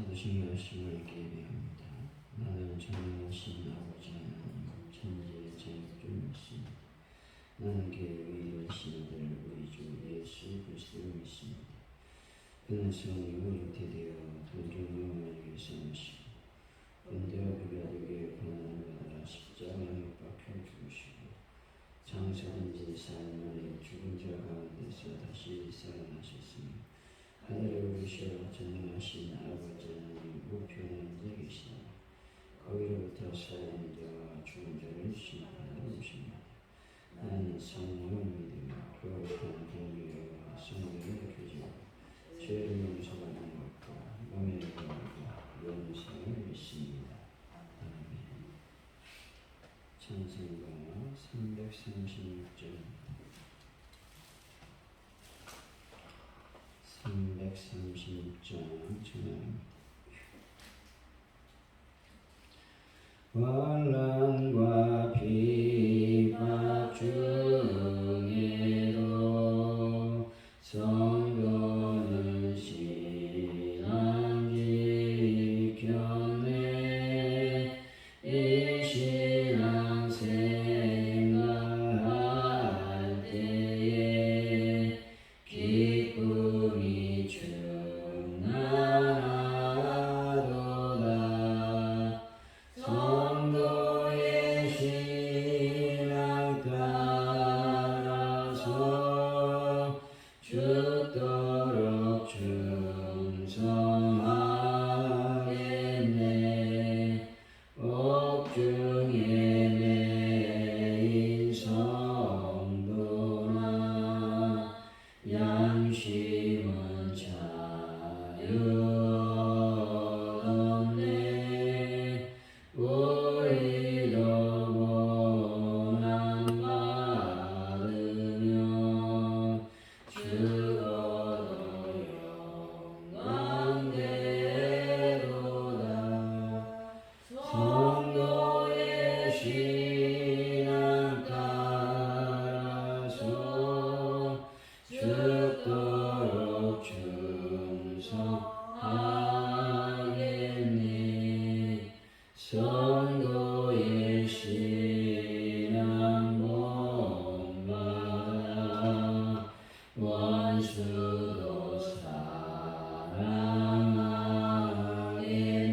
사도신 말씀을 예배합니다. 나는 전능하신 아버지 하나님 천지의 창조주 믿습니다. 나는 그의 의로우신 아들 우리 주 예수 그리스도를 믿습니다. 그는 성령으로 잉태되어 동정녀 마리아에서 나시고 본디오 빌라도에게 고난을 받아 십자가에 못 박혀 죽으시고 장사된 지 4일 만에 죽은 자 가운데서 다시 살아나셨으니 하늘에 오르셔 전능하신 아버지 하나님 우편한 자 계시다. 거기로부터 살아있는 자와 죽은 자를 심판하러 오십니다. 나는 성령을 믿으며 거룩한 공의와 성령의 교제와 죄를 용서받는 것과 몸의 건강과 영생을 믿습니다. 아멘. 찬송가 336장 336장 전합니다. 환난과 비박 중에도 성도는 신앙 지켰네. 이 신앙 생각할 때에 기쁨이 충만하도다. 성도의 신앙 따라서 죽도록 충성하겠네. 옥중에 매인 성도나 양심은 자유롭네. 우리도 고난 받으며 죽어도 영광되도다. 성도의 신앙 따라서 죽도록 충성하겠네. 성도의 신앙 본받아 원수도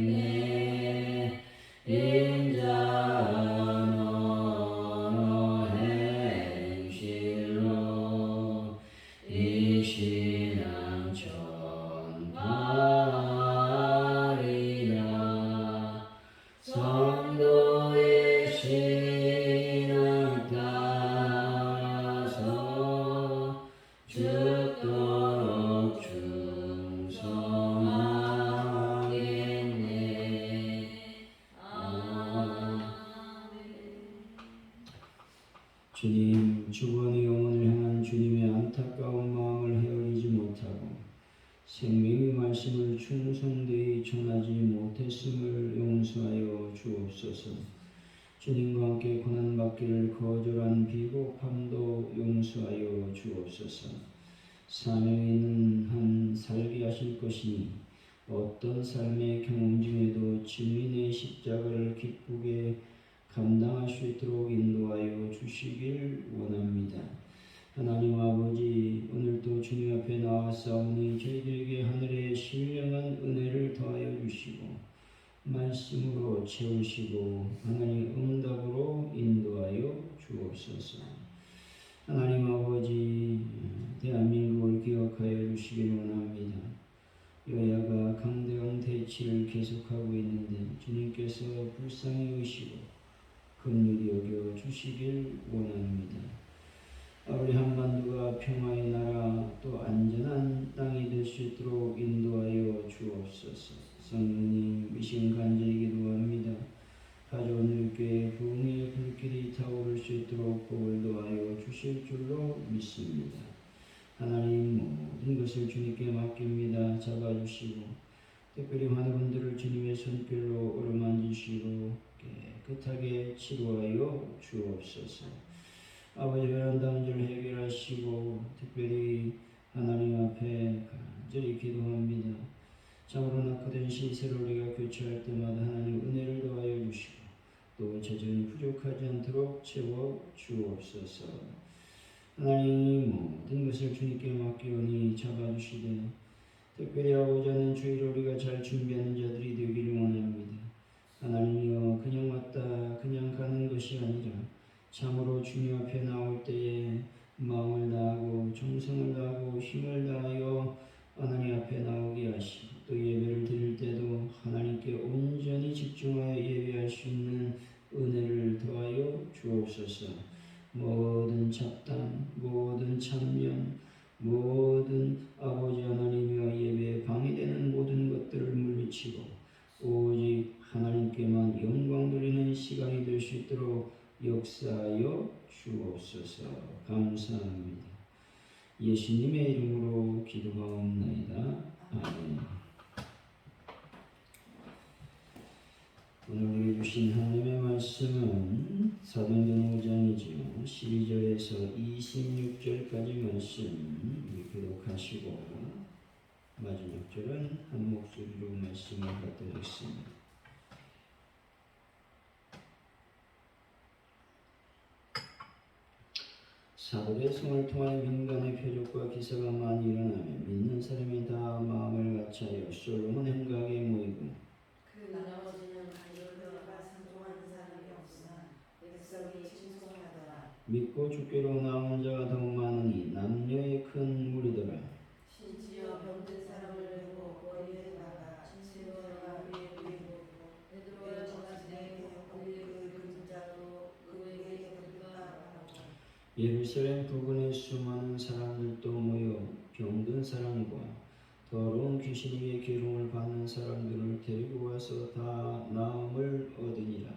사랑하겠네. 인자한 언어 행실로 이 신앙 전파하리라. 성도의 신앙 따라서 죽도록 충성하겠네. 아멘. 주님, 주권의 영혼을 향한 주님의 안타까운 마음을 헤아리지 못하고 생명의 말씀을 충성되이 전하지 못했음을 용서하여 주옵소서. 주님과 함께 고난받기를 거절한 비겁함도 용서하여 주옵소서. 사명이 있는 한 살게 하실 것이니 어떤 삶의 경험 중에도 주님의 십자가를 기쁘게 감당할 수 있도록 인도하여 주시길 원합니다. 하나님 아버지, 오늘도 주님 앞에 나와싸우니 저희들에게 하늘의 신령한 은혜를 더하여 주시고 말씀으로 채우시고 하나님 응답으로 인도하여 주옵소서. 하나님 아버지, 대한민국을 기억하여 주시길 원합니다. 여야가 강대강 대치를 계속하고 있는데 주님께서 불쌍히 여기시고 긍휼히 여겨 주시길 원합니다. 우리 한반도가 평화의 나라 또 안전한 땅이 될 수 있도록 인도하여 주옵소서. 성령님, 미신 간절히 기도합니다. 가져온 교회 부흥의 불길이 타오를 수 있도록 복을 도하여 주실 줄로 믿습니다. 하나님, 모든 것을 주님께 맡깁니다. 잡아주시고 특별히 환우분들을 주님의 손길로 어루만지시고 깨끗하게 치료하여 주옵소서. 아버지, 베란다 문제를 해결하시고 특별히 하나님 앞에 간절히 기도합니다. 참으로 낙후된 시세를 우리가 교체할 때마다 하나님 은혜를 더하여 주시고 또 재정이 부족하지 않도록 채워 주옵소서. 하나님 모든 것을 주님께 맡기오니 잡아주시되 특별히 아버지 하나님 주일을 우리가 잘 준비하는 자들이 되기를 원합니다. 하나님이여 그냥 왔다 그냥 가는 것이 아니라 참으로 주님 앞에 나올 때에 마음을 다하고 정성을 다하고 힘을 다하여 하나님 앞에 나오게 하시고 또 예배를 드릴 때도 하나님께 온전히 집중하여 예배할 수 있는 은혜를 더하여 주옵소서. 모든 잡담, 모든 참견, 모든 아버지 하나님이여 예배에 방해되는 모든 것들을 물리치고 오직 하나님께만 영광 돌리는 시간이 될 수 있도록 역사하여 주옵소서. 감사합니다. 예수님의 이름으로 기도하옵나이다. 아멘. 오늘 우리에게 주신 하나님의 말씀은 사도행전 5장이지요. 12절에서 26절까지 말씀 교독하시고 마지막 절은 한 목소리로 말씀을 받들겠습니다. 사도의 성을 통하여 민간의 표적과 기사가 많이 일어나며 믿는 사람이 다 마음을 같이하여 솔로몬 행각에 모이고 그 나머지는 간절과 상종하는 사람이 없으나 백성이 칭송하더라. 믿고 주께로 나온 자가 더욱 많으니 남녀의 큰 무리더라. 심지어 병든 사람을 메고 거리에 나가 친구와 위에 누이고 베드로와 전하시되 그 그림자로 그에게 들으라 하고 예루살렘 부근에 수많은 사람들도 모여 병든 사람과 더러운 귀신에게 기름을 받는 사람들을 데리고 와서 다 나음을 얻으니라.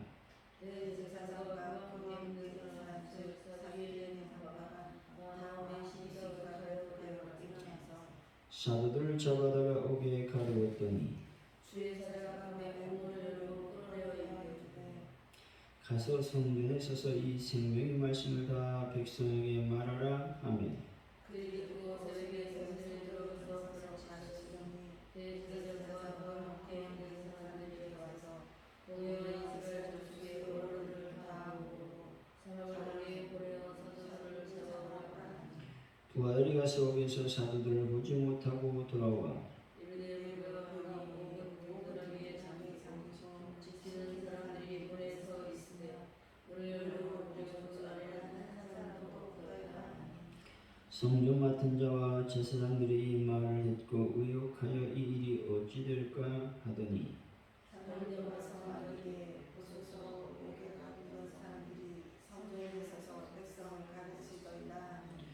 대제사장과 거기에 사람 즉 사위에는 바가 나음의 시기가 가려되어 일어나서 사도들을 잡아다가 옥에 가두었더니 주의 사자가 밤에 문을 열고 끌어내어 이르되 가서 성전에 서서 이 생명의 말씀을 다 백성에게 말하라 하며 그리고 저에게 정신을 들어서 가르치더니 대제사장과 그와 함께 있는 사람들이 와서 공의와 이스라엘 족속의 어른들을 다 모으고 사람에게 보내어 사도들을 찾아오라 하니 부하들이 가서 옥에서 사도들을 보지 못하고 돌아와 이르되 우리가 보니 옥은 위에 잠이 상종 지치는 사람들이 문에서 있으며 문을 열고 우리 족속 안에는 한 사람도 없더라 하니 성전 맡은 자와 제사장들이 이 말을 듣고 의혹하여 이 일이 어찌 될까 하더니 사람들과 성하기에 보소서 옥에 가두던 사람들이 성전에 서서 백성을 가르치더이다 하니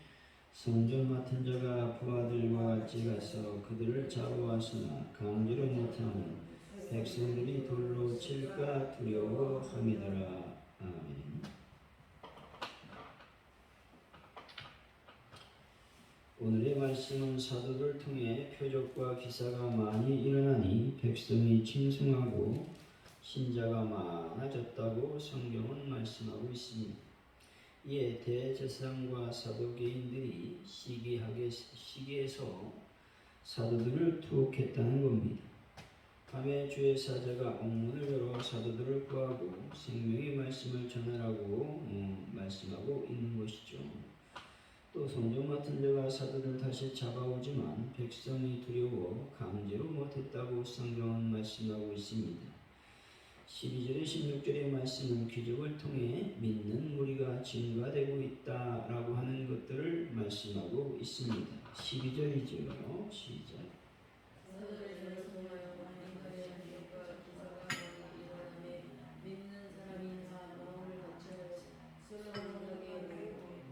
성전 맡은 자가 부하들과 같이 가서 그들을 잡아왔으나 강제로 못하면 백성들이 돌로 칠까 두려워함이더라. 아멘. 오늘의 말씀은 사도를 통해 표적과 기사가 많이 일어나니 백성이 칭송하고 신자가 많아졌다고 성경은 말씀하고 있습니다. 이에 대제사장과 사도개인들이 시기해서 사도들을 투옥했다는 겁니다. 밤에 주의 사자가 옥문을 열어 사도들을 구하고 생명의 말씀을 전하라고 말씀하고 있는 것이죠. 또 성전 맡은 자가 사도들 다시 잡아오지만 백성이 두려워 강제로 못했다고 성경은 말씀하고 있습니다. 12절에 16절의 말씀은 기적을 통해 믿는 무리가 증가되고 있다라고 하는 것들을 말씀하고 있습니다. 12절이죠. 시작. 사도들이 저를 통하여 하나님의 기적과 기사가 많이 일어나며 믿는 사람이 다 마음을 같이하여 솔로몬에게 모이고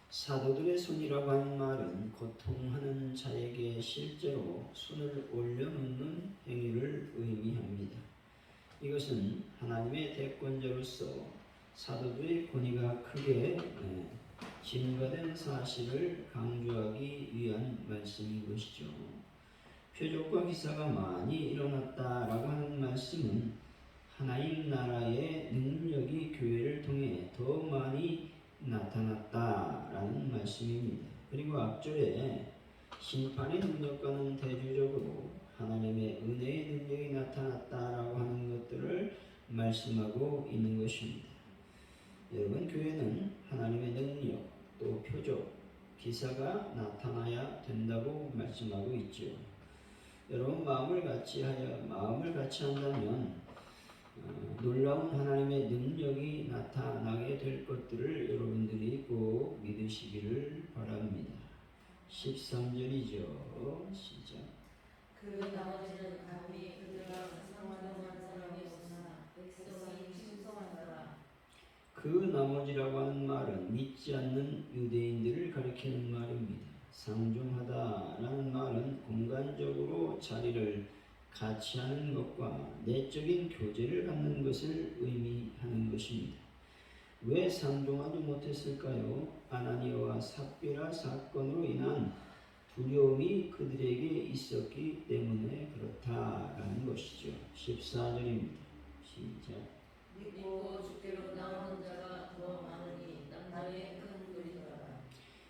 사도들의 손이라고 하는 말은 고통하는 자에게 실제로 손을 올려놓는 행위를 의미합니다. 이것은 하나님의 대권자로서 사도들의 권위가 크게 증가된 사실을 강조하기 위한 말씀인 것이죠. 표적과 기사가 많이 일어났다라고 하는 말씀은 하나님 나라의 능력이 교회를 통해 더 많이 나타났다라는 말씀입니다. 그리고 앞절에 심판의 능력과는 대조적으로 말씀하고 있는 것입니다. 여러분, 교회는 하나님의 능력, 또 표적, 기사가 나타나야 된다고 말씀하고 있죠. 여러분, 마음을 같이 한다면 놀라운 하나님의 능력이 나타나게 될 것들을 여러분들이 꼭 믿으시기를 바랍니다. 13절이죠. 시작. 그 나머지는 감히 그들과 상관한 사람이 없으나 백성이 충성하더라. 그 나머지라고 하는 말은 믿지 않는 유대인들을 가리키는 말입니다. 상종하다라는 말은 공간적으로 자리를 같이 하는 것과 내적인 교제를 갖는 것을 의미하는 것입니다. 왜 상종하지 못했을까요? 아나니아와 삽비라 사건으로 인한 두려움이 그들에게 있었기 때문에 그렇다라는 것이죠. 14절입니다. 시작. 믿고 주께로 나오는 자가 더 많으니 남자의 큰 무리더라.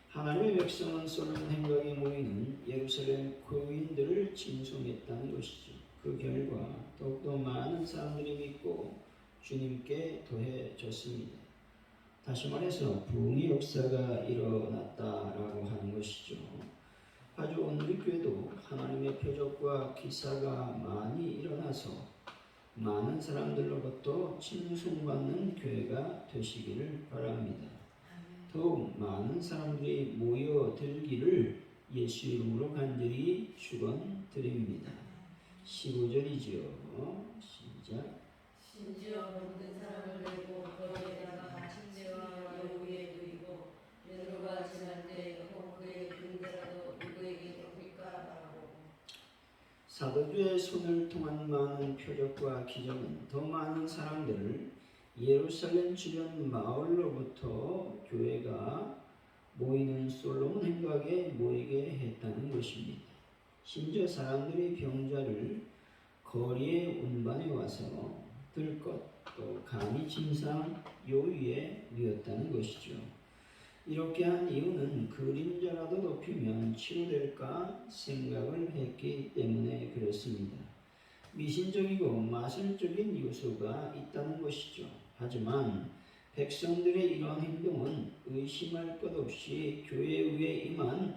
하나님의 백성은 솔로몬 행각에 모이는 예루살렘 교인들을 칭송했다는 것이죠. 그 결과 더욱더 많은 사람들이 믿고 주님께 더해졌습니다. 다시 말해서 부흥의 역사가 일어났다라고 하는 것이죠. 아주 오늘 교회도 하나님의 표적과 기사가 많이 일어나서 많은 사람들로부터 칭송받는 교회가 되시기를 바랍니다. 더욱 많은 사람들이 모여들기를 예수 이름으로 간절히 축원드립니다. 15절이죠. 시작. 심지어 모든 사람을 내고 거기에다가 침례와 여우에 누이고 베드로가 지날 때 그의 군대라도 누구에게 덮일까 하고. 사도주의 손을 통한 많은 표적과 기적은 더 많은 사람들을 예루살렘 주변 마을로부터 교회가 모이는 솔로몬 행각에 모이게 했다는 것입니다. 심지어 사람들이 병자를 거리에 운반해 와서 들것 또 간이 침상 요위에 누웠다는 것이죠. 이렇게 한 이유는 그림자라도 덮이면 치료될까 생각을 했기 때문에 그렇습니다. 미신적이고 마술적인 요소가 있다는 것이죠. 하지만 백성들의 이러한 행동은 의심할 것 없이 교회 위에 임한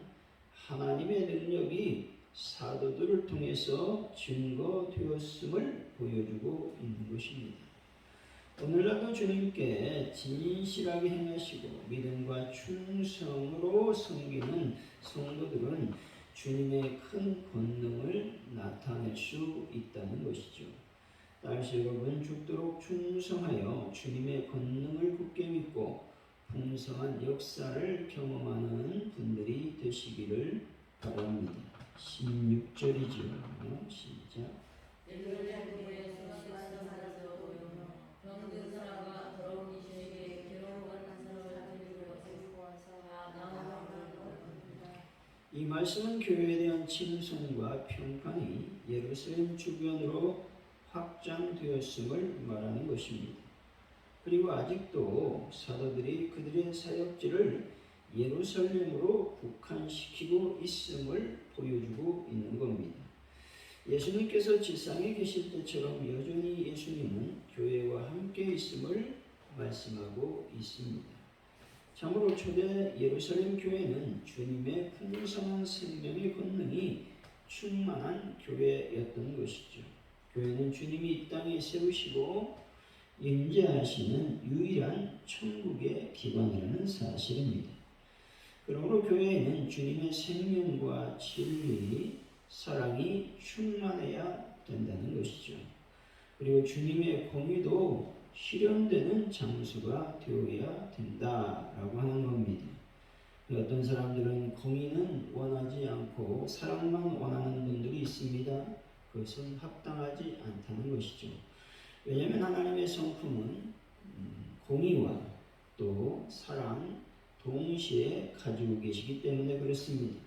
하나님의 능력이 사도들을 통해서 증거되었음을 보여주고 있는 것입니다. 오늘날도 주님께 진실하게 행하시고 믿음과 충성으로 섬기는 성도들은 주님의 큰 권능을 나타낼 수 있다는 것이죠. 딸수 여러분, 죽도록 충성하여 주님의 권능을 굳게 믿고 풍성한 역사를 경험하는 분들이 되시기를 바랍니다. 16절이죠. 시작. 예루살렘에서 식사하는 사람도 모여 병든 사람과 더러운 이에게 괴로워하는 사람을 데리고 와서 다 나오라고 하더라. 이 말씀은 교회에 대한 칭송과 평판이 예루살렘 주변으로 확장되었음을 말하는 것입니다. 그리고 아직도 사도들이 그들의 사역지를 예루살렘으로 국한시키고 있음을 보여주고 있는 겁니다. 예수님께서 지상에 계실 때처럼 여전히 예수님은 교회와 함께 있음을 말씀하고 있습니다. 참으로 초대 예루살렘 교회는 주님의 풍성한 생명의 권능이 충만한 교회였던 것이죠. 교회는 주님이 이 땅에 세우시고 임재하시는 유일한 천국의 기관이라는 사실입니다. 그러므로 교회에는 주님의 생명과 진리, 사랑이 충만해야 된다는 것이죠. 그리고 주님의 공의도 실현되는 장소가 되어야 된다라고 하는 겁니다. 어떤 사람들은 공의는 원하지 않고 사랑만 원하는 분들이 있습니다. 그것은 합당하지 않다는 것이죠. 왜냐하면 하나님의 성품은 공의와 또 사랑 동시에 가지고 계시기 때문에 그렇습니다.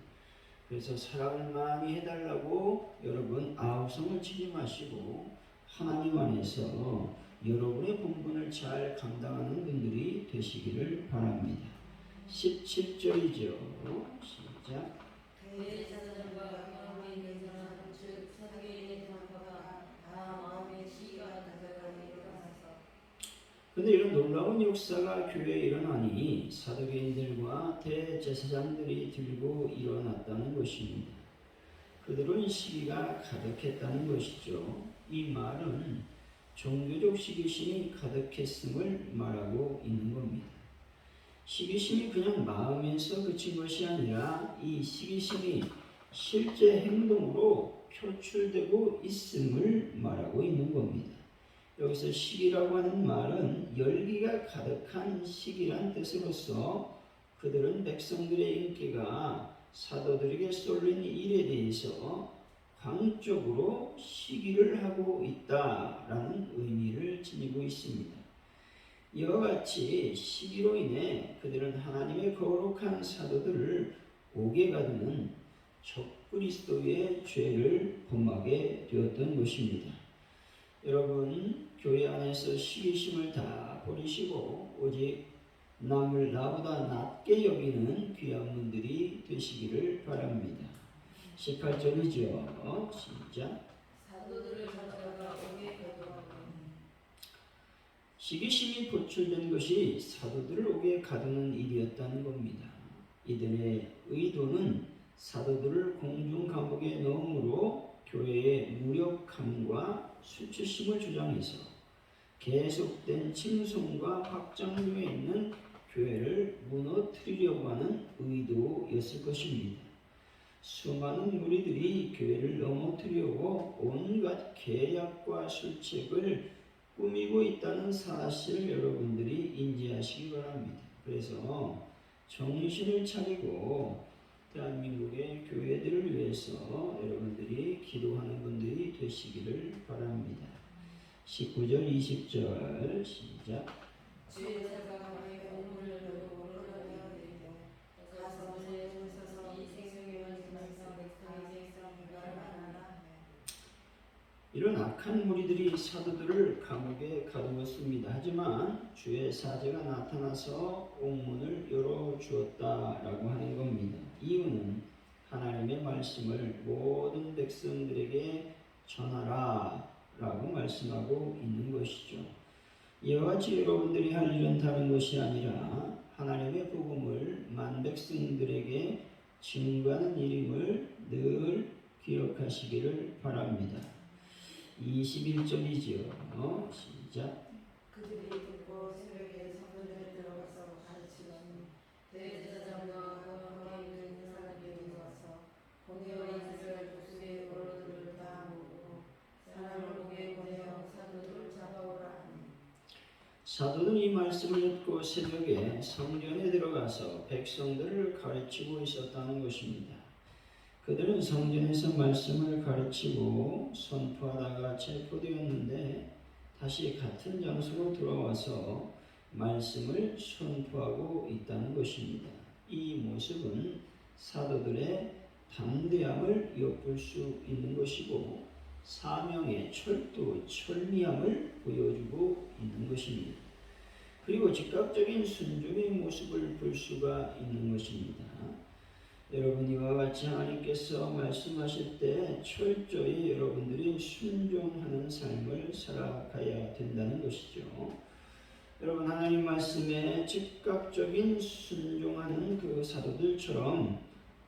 그래서 사랑을 많이 해달라고 여러분 아우성을 치지 마시고 하나님 안에서 여러분의 본분을 잘 감당하는 분들이 되시기를 바랍니다. 17절이죠. 시작. 대제사장과 마음에 있는 사람 즉 사두개인의 장파가 다 마음의 시기가 다가가니 일어나서 그런데 이런 놀라운 역사가 교회에 일어나니 사도계인들과 대제사장들이 들고 일어났다는 것입니다. 그들은 시기가 가득했다는 것이죠. 이 말은 종교적 시기심이 가득했음을 말하고 있는 겁니다. 시기심이 그냥 마음에서 그친 것이 아니라 이 시기심이 실제 행동으로 표출되고 있음을 말하고 있는 겁니다. 여기서 시기라고 하는 말은 열기가 가득한 시기란 뜻으로서 그들은 백성들의 인기가 사도들에게 쏠린 일에 대해서 광적으로 시기를 하고 있다라는 의미를 지니고 있습니다. 이와 같이 시기로 인해 그들은 하나님의 거룩한 사도들을 옥에 가두는 적그리스도의 죄를 범하게 되었던 것입니다. 여러분, 교회 안에서 시기심을 다 버리시고 오직 남을 나보다 낮게 여기는 귀한 분들이 되시기를 바랍니다. 18절이죠. 시작. 사도들을 찾아가 옥에 가두어 시기심이 보출된 것이 사도들을 옥에 가두는 일이었다는 겁니다. 이들의 의도는 사도들을 공중 감옥에 넣음으로 교회의 무력함과 수치심을 주장해서 계속된 침송과 확장 중에 있는 교회를 무너뜨리려고 하는 의도였을 것입니다. 수많은 무리들이 교회를 넘어뜨리려고 온갖 계략과 술책을 꾸미고 있다는 사실을 여러분들이 인지하시기 바랍니다. 그래서 정신을 차리고 대한민국의 교회들을 위해서 여러분들이 기도하는 분들이 되시기를 바랍니다. 19절 20절 시작. 주의 자가 감히 공문을 열고 오르려야 되고 가서 문에 서서 이 생명의 말씀에서 백성의 생명을 만나라. 이런 악한 무리들이 사도들을 감옥에 가두었습니다. 하지만 주의 사제가 나타나서 옥문을 열어주었다라고 하는 겁니다. 이유는 하나님의 말씀을 모든 백성들에게 전하라 라고 말씀하고 있는 것이죠. 이와 같이 여러분들이 할 일은 다른 것이 아니라 하나님의 복음을 만백성들에게 증거하는 일임을 늘 기억하시기를 바랍니다. 21절이지요. 시작. 그들이 듣고 새벽에 성전에 들어가서 가르치더니 대제사장과 가운데 있는 사람들이 와서 공회와 이스라엘 족속의 어른들을 다 모으고 사람을 옥에 보내어 사도들을 잡아오라 하니 사도는 이 말씀을 듣고 새벽에 성전에 들어가서 백성들을 가르치고 있었다는 것입니다. 그들은 성전에서 말씀을 가르치고 선포하다가 체포되었는데 다시 같은 장소로 돌아와서 말씀을 선포하고 있다는 것입니다. 이 모습은 사도들의 담대함을 엿볼 수 있는 것이고 사명의 철미함을 보여주고 있는 것입니다. 그리고 즉각적인 순종의 모습을 볼 수가 있는 것입니다. 여러분, 이와 같이 하나님께서 말씀하실 때 철저히 여러분들이 순종하는 삶을 살아가야 된다는 것이죠. 여러분, 하나님 말씀에 즉각적인 순종하는 그 사도들처럼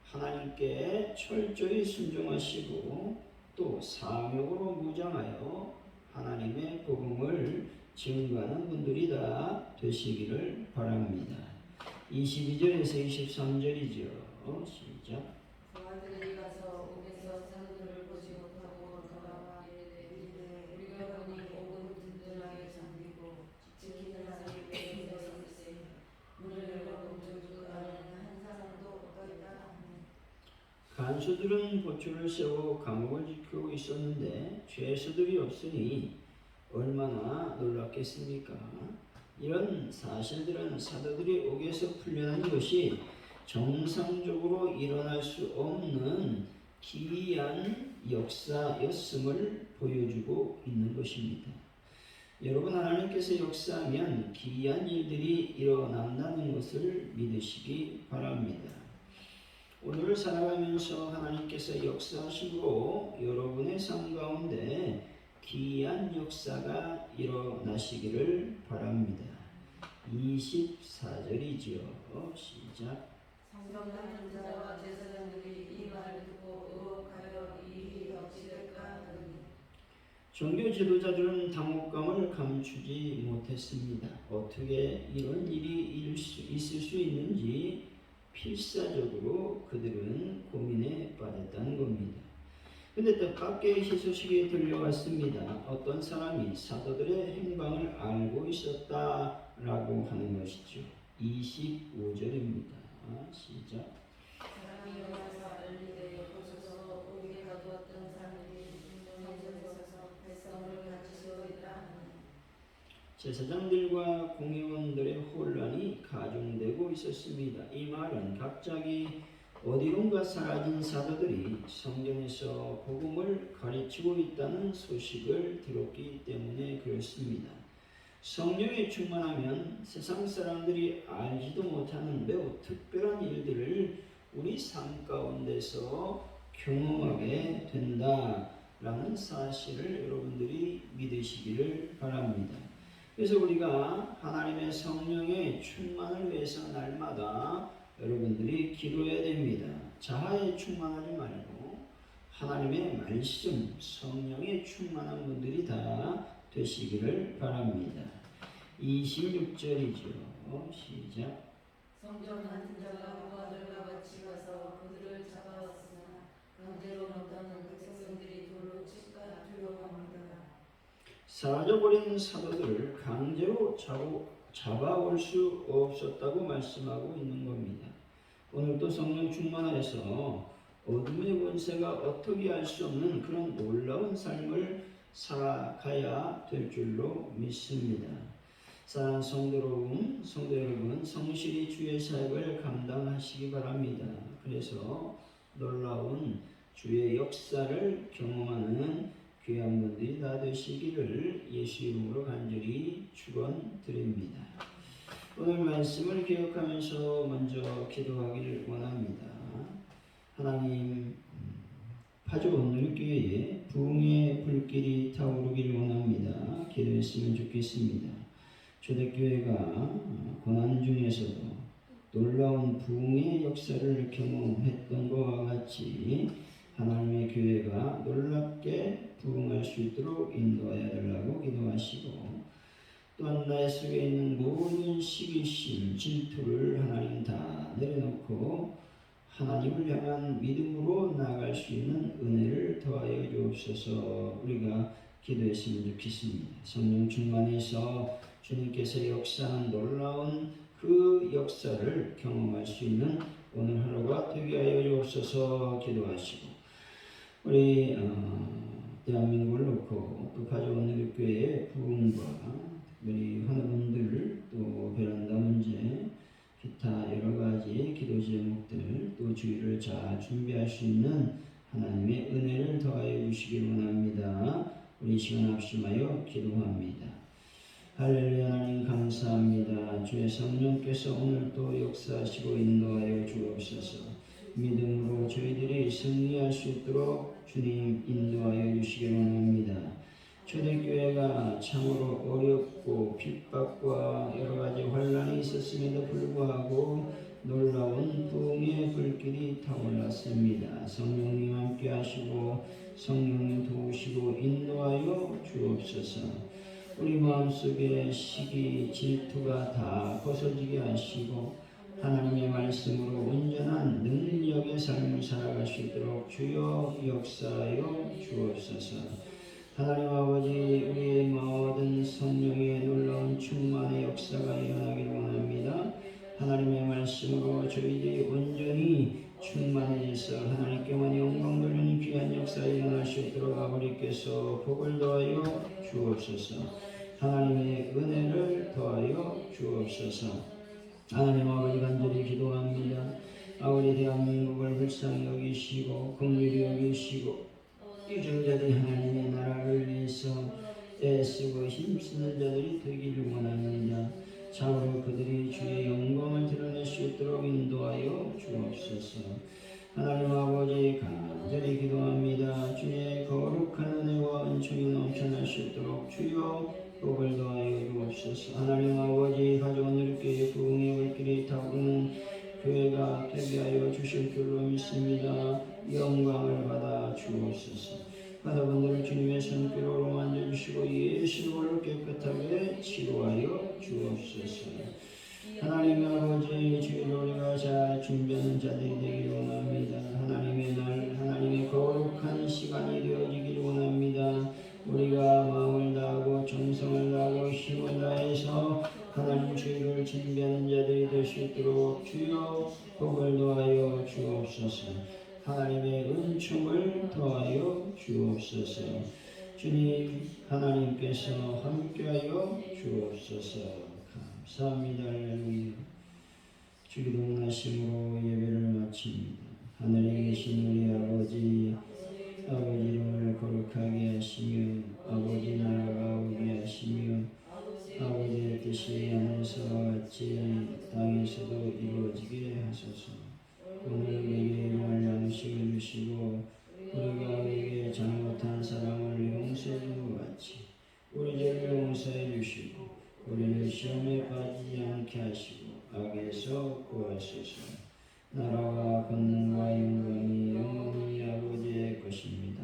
하나님께 철저히 순종하시고 또 사명으로 무장하여 하나님의 복음을 증거하는 분들이 다 되시기를 바랍니다. 22절에서 23절이죠. 시작. 그들이 가서 옥에서 사도들을 보지 못하고 돌아와 이르되 우리가 보니 옥은 든든하게 잠기고 지키는 사람이 빼앗겨 있으니 문을 열고 공중으로 나가는 한 사람도 없다 하니 간수들은 보초를 세워 감옥을 지키고 있었는데 죄수들이 없으니 얼마나 놀랍겠습니까? 이런 사실들은 사도들이 옥에서 풀려난 것이 정상적으로 일어날 수 없는 기이한 역사였음을 보여주고 있는 것입니다. 여러분, 하나님께서 역사하면 기이한 일들이 일어난다는 것을 믿으시기 바랍니다. 오늘을 살아가면서 하나님께서 역사하시고 여러분의 삶 가운데 귀한 역사가 일어나시기를 바랍니다. 24절이지요. 시작. 성경하는 자와 제사장들이 이 말을 듣고 의혹하여 이 일이 어찌 될까 하더니 종교 지도자들은 당혹감을 감추지 못했습니다. 어떻게 이런 일이 있을 수 있는지 필사적으로 그들은 고민에 빠졌다는 겁니다. 근데 뜻밖의 희소식이 들려왔습니다. 어떤 사람이 사도들의 행방을 알고 있었다라고 하는 것이죠. 25절입니다. 시작. 사람이 일어나서 알리되 보소서 우리가 가두었던 사람들이 성전에 서서 백성을 가르치고 있다 하니 제사장들과 공회원들의 혼란이 가중되고 있었습니다. 이 말은 갑자기 어디론가 사라진 사도들이 성전에서 복음을 가르치고 있다는 소식을 들었기 때문에 그렇습니다. 성령에 충만하면 세상 사람들이 알지도 못하는 매우 특별한 일들을 우리 삶 가운데서 경험하게 된다라는 사실을 여러분들이 믿으시기를 바랍니다. 그래서 우리가 하나님의 성령의 충만을 위해서 날마다 여러분들이 기도해야 됩니다. 자아에 충만하지 말고 하나님의 말씀, 성령에 충만한 분들이 다 되시기를 바랍니다. 26절이죠. 시작. 성전 한 자가 부하들과 같이 가서 그들을 잡아왔으나 강제로 못하는 백성들이 돌로 치까 두려워합니다. 사라져버린 사도들을 강제로 잡아올 수 없었다고 말씀하고 있는 겁니다. 오늘도 성령 충만하여서 어둠의 권세가 어떻게 할 수 없는 그런 놀라운 삶을 살아가야 될 줄로 믿습니다. 사랑하는 성도 여러분, 성실히 주의 사역을 감당하시기 바랍니다. 그래서 놀라운 주의 역사를 경험하는 귀한 분들이 다 되시기를 예수 이름으로 간절히 축원드립니다. 오늘 말씀을 기억하면서 먼저 기도하기를 원합니다. 하나님, 파주 온누리교회에 부흥의 불길이 타오르기를 원합니다. 기도했으면 좋겠습니다. 초대교회가 고난 중에서도 놀라운 부흥의 역사를 경험했던 것과 같이 하나님의 교회가 놀랍게 부흥할 수 있도록 인도하여 달라고 기도하시고, 또한 나의 속에 있는 모든 시기심, 질투를 하나님 다 내려놓고 하나님을 향한 믿음으로 나아갈 수 있는 은혜를 더하여 주옵소서. 우리가 기도했으면 좋겠습니다. 성령 충만해서 주님께서 역사한 놀라운 그 역사를 경험할 수 있는 오늘 하루가 되게 하여 주옵소서. 기도하시고, 우리 대한민국을 놓고 또 파주 온누리교회의 부흥과 우리 환우분들, 또 베란다 문제, 기타 여러 가지 기도 제목들, 또 주의를 잘 준비할 수 있는 하나님의 은혜를 더하여 주시길 원합니다. 우리 시간 합심하여 기도합니다. 할렐루야. 하나님 감사합니다. 주의 성령께서 오늘 또 역사하시고 인도하여 주옵소서. 믿음으로 저희들이 승리할 수 있도록 주님 인도하여 주시길 원합니다. 초대교회가 참으로 어렵고 핍박과 여러 가지 환란이 있었음에도 불구하고 놀라운 부흥의 불길이 타올랐습니다. 성령님 함께 하시고 성령님 도우시고 인도하여 주옵소서. 우리 마음속에 시기, 질투가 다 벗어지게 하시고 하나님의 말씀으로 온전한 능력의 삶을 살아갈 수 있도록 주여 역사하여 주옵소서. 하나님 아버지, 우리의 모든 성령의 놀라운 충만의 역사가 일어나기를 원합니다. 하나님의 말씀으로 저희들이 온전히 충만해져서 하나님께만 영광 돌리는 귀한 역사가 일어날 수 있도록 아버지께서 복을 더하여 주옵소서. 하나님의 은혜를 더하여 주옵소서. 하나님 아버지 간절히 기도합니다. 아버지 대한민국을 불쌍히 여기시고 긍휼히 여기시고 유정자들이 하나님의 나라를 위해서 애쓰고 힘쓰는 자들이 되기를 원합니다. 참으로 그들이 주의 영광을 드러낼 수 있도록 인도하여 주옵소서. 하나님 아버지 간절히 기도합니다. 주의 거룩한 은혜와 은총이 넘쳐날 수 있도록 주여 복을 더하여 주옵소서. 하나님 아버지 가져온 이렇게 부흥의 올길이 타오르는 교회가 되게 하여 주실 줄로 믿습니다. 영광을 받아 주옵소서. 바다분들을 주님의 손길로 만져주시고 예수로 깨끗하게 치료하여 주옵소서. 하나님 아버지 주일 우리가 잘 준비하는 자들이 되기를 원합니다. 하나님의 날 하나님의 거룩한 시간이 되어지기를 원합니다. 우리가 마음을 다하고 정성을 다하고 힘을 다해서 하나님 주일을 준비하는 자들이 될 수 있도록 주여 복을 더하여 주옵소서. 하나님의 은총을 더하여 주옵소서. 주님 하나님께서 함께하여 주옵소서. 감사합니다. 할렐루야. 주기도문하심으로 예배를 마칩니다. 하늘에 계신 우리 아버지 이름을 거룩하게 하시며 아버지 나라가 오게 하시며 아버지의 뜻이 하늘에서와 같이 땅에서도 이루어지게 하소서. 오늘 우리에게 일용할 양식을 주시고 우리가 우리에게 잘못한 사람을 용서해 준 것 같이 우리 죄를 용서해 주시고 우리를 시험에 빠지지 않게 하시고 악에서 구하소서. 나라와 권능과 영광이 영원히 아버지의 것입니다.